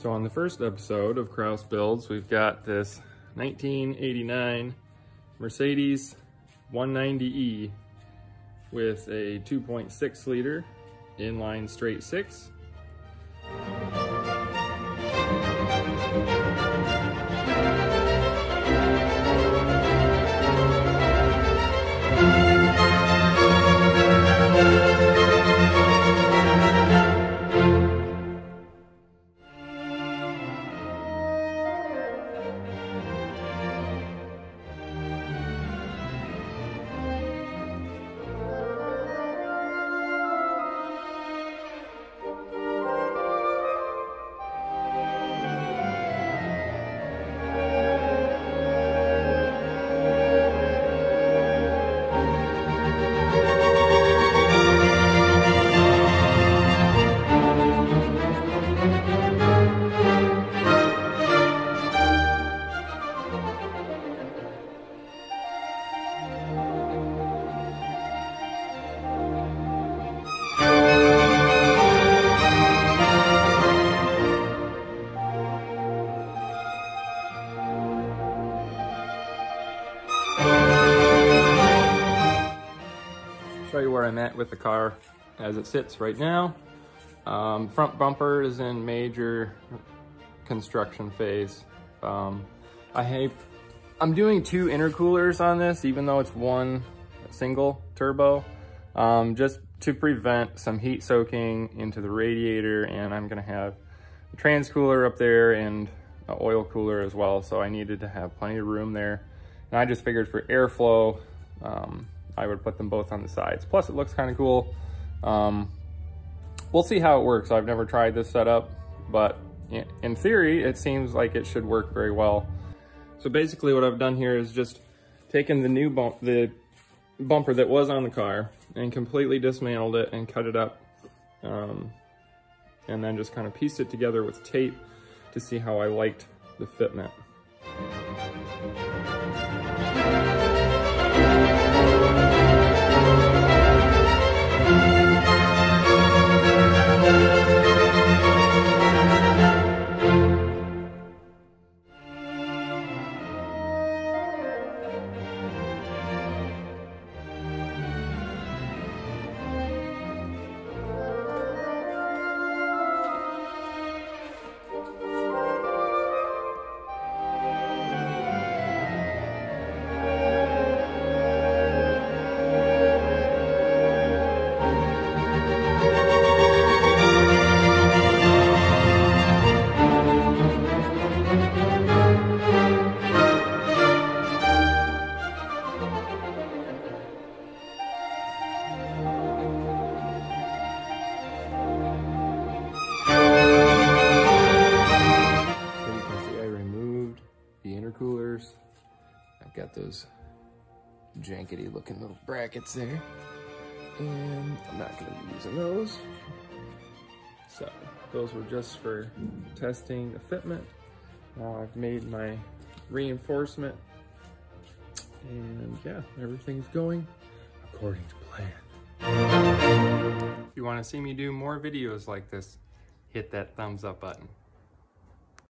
So on the first episode of Crouse Builds, we've got this 1989 Mercedes 190E with a 2.6 liter inline straight six. Show you where I'm at with the car as it sits right now. Front bumper is in major construction phase. I'm doing two intercoolers on this, even though it's one single turbo, just to prevent some heat soaking into the radiator. And I'm gonna have a trans cooler up there and an oil cooler as well. So I needed to have plenty of room there. And I just figured for airflow, I would put them both on the sides. Plus it looks kind of cool. We'll see how it works. I've never tried this setup, but in theory, it seems like it should work very well. So basically what I've done here is just taken the bumper that was on the car and completely dismantled it and cut it up. And then just kind of pieced it together with tape to see how I liked the fitment. Intercoolers. I've got those jankety looking little brackets there, and I'm not going to be using those. So those were just for testing the fitment. Now I've made my reinforcement, and yeah, everything's going according to plan. If you want to see me do more videos like this, hit that thumbs up button.